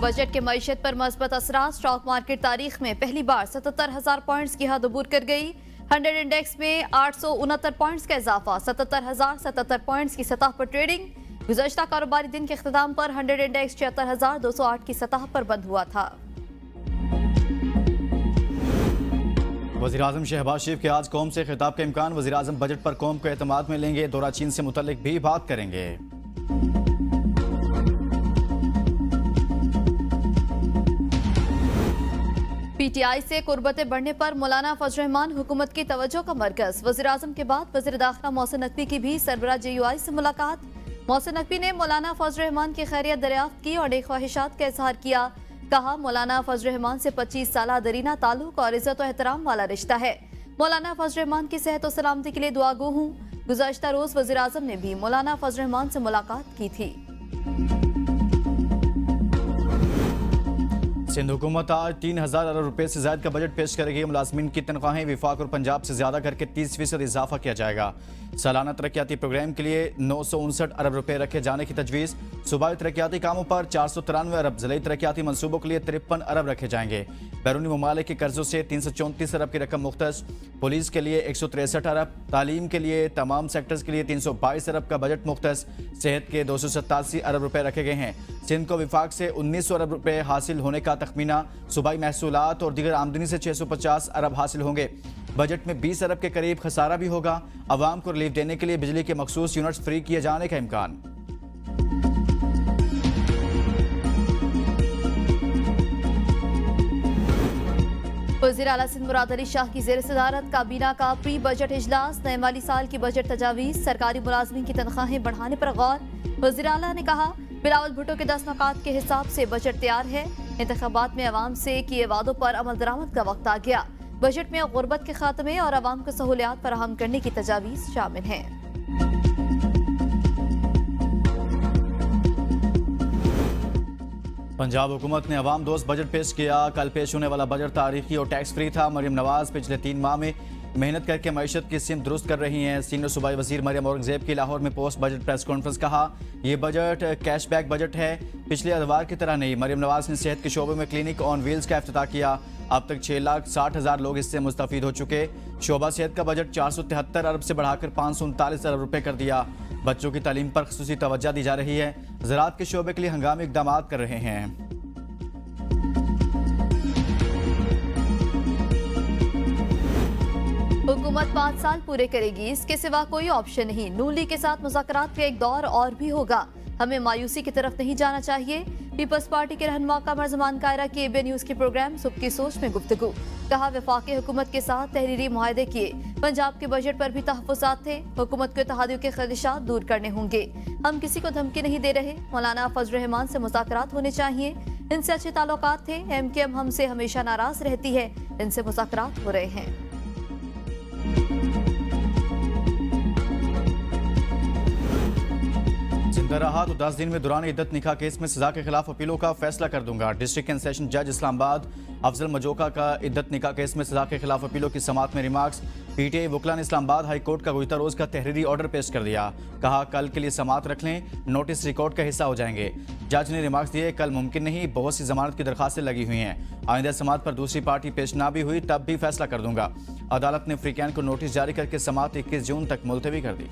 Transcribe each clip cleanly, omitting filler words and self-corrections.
Budget के मईशत पर मजबूत असरात। स्टॉक मार्केट तारीख में पहली बार 77,000 पॉइंट्स की हद अबूर कर गई। 100 इंडेक्स में 869 पॉइंट्स का इजाफा। 77,077 पॉइंट्स की सतह पर ट्रेडिंग। गुज़श्ता कारोबारी दिन के इख्तिताम पर 100 इंडेक्स 76,208 की सतह पर बंद हुआ था। वज़ीर-ए-आज़म शहबाज शरीफ के आज कौम से खिताब का इम्कान। वज़ीर-ए-आज़म बजट पर कौम को एतमाद में लेंगे। दौरा चीन से मुतल्लिक भी बात करेंगे। पीटीआई से कुर्बतें बढ़ने पर मौलाना फजल रहमान हुकूमत की तवज्जो का मरकज। वज़ीर-ए-आज़म के बाद वज़ीर दाखिला मोहसिन नकवी की भी सरबराह JUI से मुलाकात। मोहसिन नकवी ने मौलाना फजल रहमान की खैरियत दरियाफ्त की और नेक ख्वाहिशात का इजहार किया। कहा, मौलाना फजल रहमान से 25 साल दरीना ताल्लुक और इज्जत और एहतराम वाला रिश्ता है। मौलाना फजल रहमान की सेहत और सलामती के लिए दुआगो हूँ। गुज़श्ता रोज वज़ीर-ए-आज़म ने भी मौलाना फजल रहमान से मुलाकात की थी। सिंध हुकूमत आज 3,000 अरब रुपए से ज्यादा का बजट पेश करेगी। मुलाजमीन की तनख्वाहें विफाक और पंजाब से ज्यादा करके 30% इजाफा किया जाएगा। सालाना तरक्याती प्रोग्राम के लिए 959 अरब रुपए रखे जाने की तजवीज़। सूबाई तरक्याती कामों पर 493 अरब, ज़िले तरक्याती मनसूबों के लिए 53 अरब रखे जाएंगे। बैरूनी ममालिक के कर्जों से 334 अरब की रकम मुख्तस। पुलिस के लिए 163 अरब, तालीम के लिए तमाम सेक्टर्स के लिए 322 अरब का बजट मुख्तस। सेहत के 287 अरब रुपए रखे गए हैं। सिंध को विफाक से 1900 अरब रुपए हासिल होने का तखमीना। सूबाई महसूलात और दीगर आमदनी से 650 अरब हासिल होंगे। बजट में 20 अरब के करीब खसारा भी होगा। अवाम को रिलीफ देने के लिए बिजली के मखसूस यूनिट्स फ्री किए जाने का इम्कान। वज़ीर आला सिंध मुराद अली शाह की ज़ेर सदारत काबीना का प्री बजट इजलास। नए माली साल की बजट तजावीज़। सरकारी मुलाजमीन की तनख्वाहें बढ़ाने पर गौर। वज़ीर आला ने कहा, बिलावल भुट्टो के 10 नुकात के हिसाब से बजट तैयार है। इंतखाबात में अवाम से किए वादों पर अमल दरामद का वक्त आ गया। बजट में गुर्बत के खात्मे और अवाम को सहूलियात फराहम करने की तजावीज़ शामिल हैं। पंजाब हुकूमत ने अवाम दोस्त बजट पेश किया। कल पेश होने वाला बजट तारीखी और टैक्स फ्री था। मरियम नवाज पिछले 3 माह में मेहनत करके मईशत की सिमत दुरुस्त कर रही हैं। सीनियर सूबाई वजीर मरियम औरंगजेब की लाहौर में पोस्ट बजट प्रेस कॉन्फ्रेंस। कहा, यह बजट कैशबैक बजट है, पिछले अदवार की तरह नहीं। मरियम नवाज ने सेहत के शोबे में क्लिनिक ऑन व्हील्स का इफ्तिताह किया। अब तक 6,60,000 लोग इससे मुस्तफीद हो चुके। शोबा सेहत का बजट 473 अरब से बढ़ाकर 539 अरब रुपए कर दिया। बच्चों की तालीम पर खसूसी तवज्जो दी जा रही है। ज़राअत के शोबे के लिए हंगामी इक़दाम कर रहे हैं। हुकूमत 5 साल पूरे करेगी, इसके सिवा कोई ऑप्शन नहीं। नून लीग के साथ मुज़ाकरात का एक दौर और भी होगा। हमें मायूसी की तरफ नहीं जाना चाहिए। पीपल्स पार्टी के रहनुमा कमर ज़मान कायरा की ABN न्यूज़ के प्रोग्राम सुबह की सोच में गुफ्तगू। कहा, वफाकी हुकूमत के साथ तहरीरी मुआहदे किए। पंजाब के बजट पर भी तहफ़्फ़ुज़ात थे। हुकूमत को इत्तेहादियों के ख़दशात दूर करने होंगे। हम किसी को धमकी नहीं दे रहे। मौलाना फजल रहमान से मुज़ाकरात होने चाहिए। इनसे अच्छे ताल्लुकात थे। MKM हमसे हमेशा नाराज़ रहती है। इनसे मुज़ाकरात हो रहे हैं। जिंदा रहा तो 10 दिन में दौरान इद्दत निकाह केस में सजा के खिलाफ अपीलों का फैसला कर दूंगा। डिस्ट्रिक्ट एंड सेशन जज इस्लामाबाद अफजल मजोका का इद्दत निकाह केस में सजा के खिलाफ अपीलों की समाअत में रिमार्क्स। PTI वकला ने इस्लामाबाद हाई कोर्ट का गुज़िश्ता रोज का तहरीरी ऑर्डर पेश कर दिया। कहा, कल के लिए समाअत रख लें, नोटिस रिकॉर्ड का हिस्सा हो जाएंगे। जज ने रिमार्क्स दिए, कल मुमकिन नहीं, बहुत सी जमानत की दरखास्तें लगी हुई हैं। आइंदा समाअत पर दूसरी पार्टी पेश ना भी हुई तब भी फैसला कर दूंगा। अदालत ने फ्रीकैन को नोटिस जारी करके समाअत 21 जून तक मुलतवी कर दी।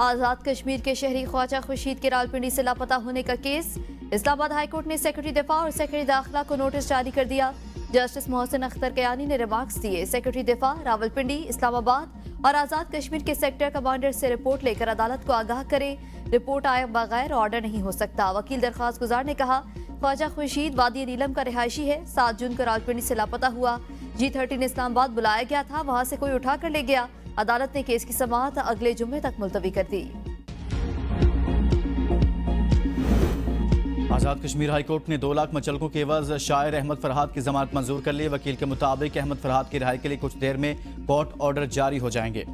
आज़ाद कश्मीर के शहरी ख्वाजा खुर्शीद के रावलपिंडी से लापता होने का केस। इस्लामाबाद हाई कोर्ट ने सेक्रेटरी दिफा और सेक्रेटरी दाखिला को नोटिस जारी कर दिया। जस्टिस मोहसिन अख्तर कयानी ने रिमार्क्स दिए। सेक्रेटरी दिफा रावलपिंडी, इस्लामाबाद और आज़ाद कश्मीर के सेक्टर कमांडर से रिपोर्ट लेकर अदालत को आगाह करे। रिपोर्ट आए बगैर ऑर्डर नहीं हो सकता। वकील दरख्वास्त गुजार ने कहा, ख्वाजा खुर्शीद वादी नीलम का रिहायशी है। 7 जून को रावलपिंडी से लापता हुआ। G13 इस्लामाबाद बुलाया गया था, वहां से कोई उठा कर ले गया। अदालत ने केस की समाअत अगले जुम्मे तक मुलतवी कर दी। आज़ाद कश्मीर हाई कोर्ट ने 2 लाख मचलकों के एवज शायर अहमद फरहाद की जमानत मंजूर कर ली। वकील के मुताबिक अहमद फरहाद की रिहाई के लिए कुछ देर में कोर्ट ऑर्डर जारी हो जाएंगे।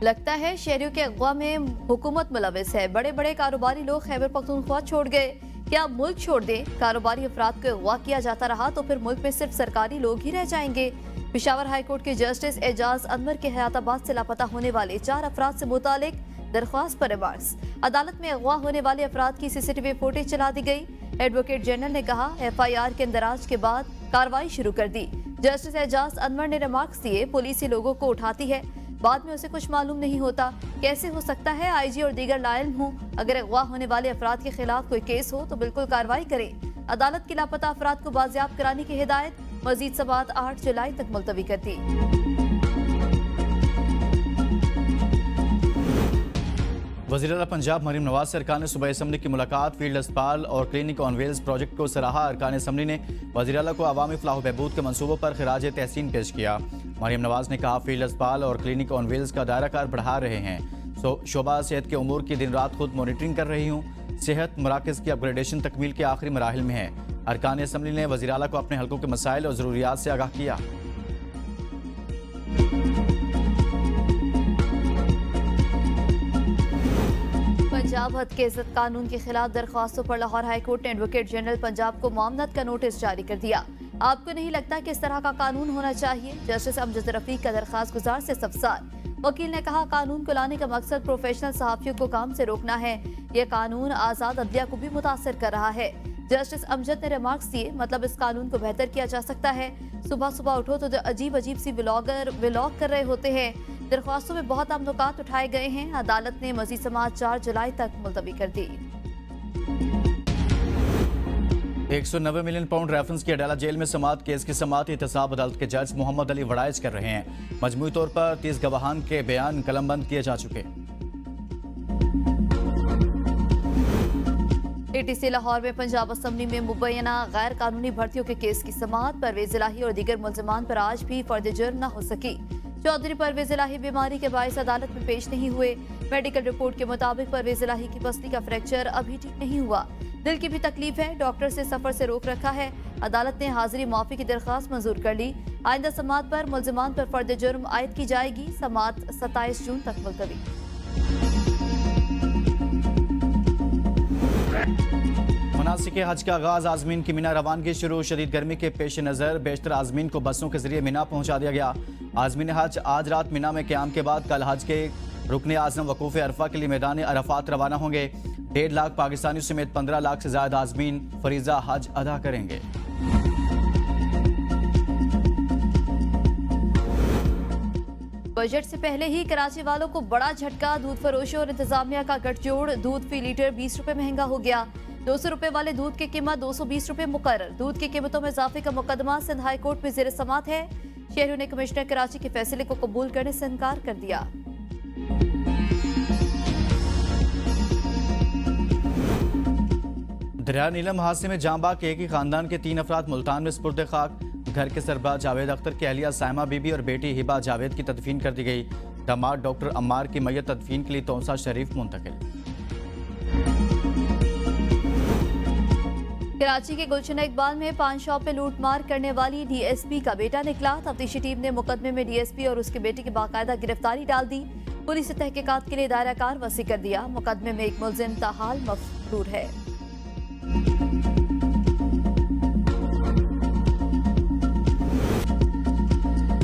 लगता है शहरियों के अगवा में हुकूमत मुलविस है। बड़े बड़े कारोबारी लोग खैबर पख्तूनख्वा छोड़ गए। क्या मुल्क छोड़ दे? कारोबारी अफराद को अगवा किया जाता रहा तो फिर मुल्क में सिर्फ सरकारी लोग ही रह जाएंगे। पेशावर हाईकोर्ट के जस्टिस एजाज अनवर के हयाताबाद से लापता होने वाले 4 अफराद से मुतालिक दरख्वास्त पर रिमार्क्स। अदालत में अगवा होने वाले अफराद की सीसीटीवी फुटेज चला दी गई। एडवोकेट जनरल ने कहा FIR के इंदराज के बाद कार्रवाई शुरू कर दी। जस्टिस एजाज अनवर ने रिमार्क्स दिए, पुलिस ही लोगों को उठाती है, बाद में उसे कुछ मालूम नहीं होता। कैसे हो सकता है IG और दीगर लायल हों? अगर अगवा होने वाले अफराद के खिलाफ कोई केस हो तो बिल्कुल कार्रवाई करें। अदालत की लापता अफराद को बाजियाब कराने की हिदायत। मजीद समाअत 8 जुलाई तक मुलतवी कर दी। वज़ीर-ए-आला पंजाब मरीम नवाज से अरकान सूबाई असम्बली की मुलाकात। फील्ड अस्पताल और क्लिनिक ऑन व्हील्स प्रोजेक्ट को सराहा। अरकान असम्बली ने वज़ीर-ए-आला को अवामी फलाह बहबूद के मनसूबों पर खिराज तहसीन पेश किया। मरीम नवाज ने कहा फील्ड अस्पताल और क्लिनिक ऑन व्हील्स का दायरा कार बढ़ा रहे हैं। शोबा सेहत के उमूर की दिन रात खुद मॉनिटरिंग कर रही हूँ। सेहत मराकज़ की अपग्रेडेशन तकमील के आखिरी मराहिल में है। अरकान असम्बली ने वज़ीर-ए-आला को अपने हल्कों के मसाइल और ज़रूरियात से आगाह किया। पंजाब हद के इज्जत कानून के खिलाफ दरख्वास्तों पर लाहौर हाईकोर्ट ने एडवोकेट जनरल पंजाब को मामनत का नोटिस जारी कर दिया। आपको नहीं लगता कि इस तरह का कानून होना चाहिए? जस्टिस अमजद रफीक का दरख्वास्त गुजार से इस्तफसार। वकील ने कहा कानून को लाने का मकसद प्रोफेशनल सहाफियों को काम से रोकना है। यह कानून आज़ाद अदलिया को भी मुतासर कर रहा है। जस्टिस अमजद ने रिमार्क्स दिए, मतलब इस कानून को बेहतर किया जा सकता है। सुबह सुबह उठो तो अजीब अजीब सी व्लॉग कर रहे होते हैं। दरख्वास्तों में बहुत अहम नुकात उठाए गए हैं। अदालत ने मजीद समाअत 4 जुलाई तक मुलतवी कर दी। 190 मिलियन पाउंड रेफरेंस की अडाला जेल में समाअत केस की समाअत एहतसाब अदालत के जज मोहम्मद अली वड़ाइज कर रहे हैं। मजमूई तौर पर 30 गवाहान के बयान कलमबंद किए जा चुके। ATC लाहौर में पंजाब असम्बली में मुबैना गैर कानूनी भर्तियों के केस की समाअत। परवेज इलाही और दीगर मुल्ज़िमान पर आज भी फर्द जुर्म न हो सकी। चौधरी परवेज इलाही बीमारी के बायस अदालत में पेश नहीं हुए। मेडिकल रिपोर्ट के मुताबिक परवेज इलाही की पसली का फ्रैक्चर अभी ठीक नहीं हुआ। दिल की भी तकलीफ है, डॉक्टर से सफर से रोक रखा है। अदालत ने हाजिरी माफी की दरख्वास्त मंजूर कर ली। आइंदा समाअत पर मुल्ज़िमान पर फर्द जुर्म आयद की जाएगी। समाअत 27 जून तक मुलतवी। मनासिक हज का आगाज आजमीन की मीना रवानगी शुरू। शदीद गर्मी के पेश नज़र बेशतर आजमीन को बसों के जरिए मीना पहुंचा दिया गया। आजमीन हज आज रात मीना में क़याम के बाद कल हज के रुकन आज़म वकूफ़ अरफा के लिए मैदान अरफात रवाना होंगे। 1.5 लाख पाकिस्तानियों समेत 15 लाख से ज्यादा आजमीन फरीजा हज अदा करेंगे। बजट से पहले ही कराची वालों को बड़ा झटका। दूध फरोशों और इंतजामिया का गठजोड़। दूध फी लीटर 20 रुपए महंगा हो गया। 200 रुपए वाले दूध की कीमत 220 रुपए मुकर्रर। दूध की कीमतों में इजाफे का मुकदमा सिंध हाई कोर्ट में ज़ेर समाअत है। शहरियों ने कमिश्नर कराची के फैसले को कबूल करने से इनकार कर दिया। दरिया नीलम हादसे में जांबाग के एक ही खानदान के 3 अफराद मुल्तान में सुपुर्द खाक। घर के सरबराह जावेद अख्तर की अहलिया साइमा बीबी और बेटी हिबा जावेद की तदफीन कर दी गई। दामाद डॉक्टर अम्मार की मैयत तदफीन के लिए तौसा शरीफ मुंतकिल। कराची के गुलशन इकबाल में पान शॉप में लूटमार करने वाली DSP का बेटा निकला। तफ्तीशी टीम ने मुकदमे में DSP और उसके बेटे की बाकायदा गिरफ्तारी डाल दी। पुलिस ने तहकीकात के लिए दायरा कार वसी कर दिया। मुकदमे में एक मुलजिम ताहाल मफरूर है।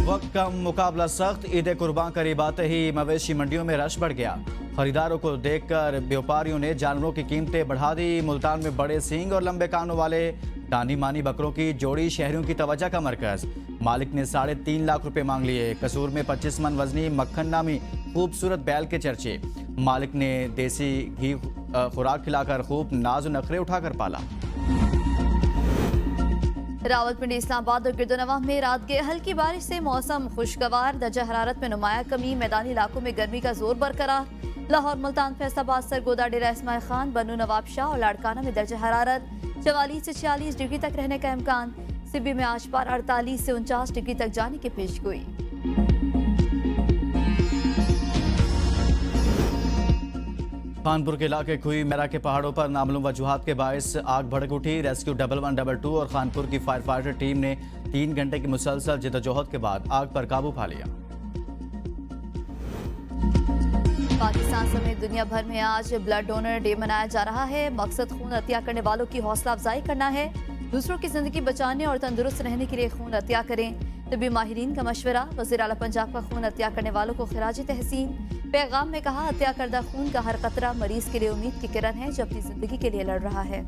वक्त कम, मुकाबला सख्त। ईद कुर्बान करीब आते ही मवेशी मंडियों में रश बढ़ गया। खरीदारों को देखकर व्यापारियों ने जानवरों की कीमतें बढ़ा दी। मुल्तान में बड़े सींग और लंबे कानों वाले दानी मानी बकरों की जोड़ी शहरियों की तवज्जो का मरकज। मालिक ने 3.5 लाख रुपए मांग लिए। कसूर में 25 मन वजनी मक्खन नामी खूबसूरत बैल के चर्चे। मालिक ने देसी घी खुराक खिलाकर खूब नाज नखरे उठाकर पाला। रावलपिंडी, इस्लामाबाद और गिरदोनवा में रात के हल्की बारिश से मौसम खुशगवार। दर्जा हरारत में नुमाया कमी। मैदानी इलाकों में गर्मी का जोर बरकरार। लाहौर, मुल्तान, फैसलाबाद, सरगोदा, डेरा इस्माइल खान, बन्नू नवाब शाह और लाड़काना में दर्जा हरारत 44 से 46 डिग्री तक रहने का इम्कान। सिब्बी में आज पारा 48 से 49 डिग्री तक जाने की पेशगोई। खानपुर के इलाके खुई मेरा के पहाड़ों पर नामालूम वजूहात के बायस आग भड़क उठी। रेस्क्यू 1112 और खानपुर की फायर फाइटर टीम ने 3 घंटे की मुसलसल जद्दोजहद के बाद आग पर काबू पा लिया। पाकिस्तान समेत दुनिया भर में आज ब्लड डोनर डे मनाया जा रहा है। मकसद खून अतिया करने वालों की हौसला अफजाई करना है। दूसरों की जिंदगी बचाने और तंदुरुस्त रहने के लिए खून अतिया करें। तबी माहिरीन का मशवरा। वज़ीर आला पंजाब का खून हत्या करने वालों को खिराज तहसीन। पैगाम में कहा, हत्या करदा खून का हर कतरा मरीज के लिए उम्मीद की किरण है जो अपनी जिंदगी के लिए लड़ रहा है।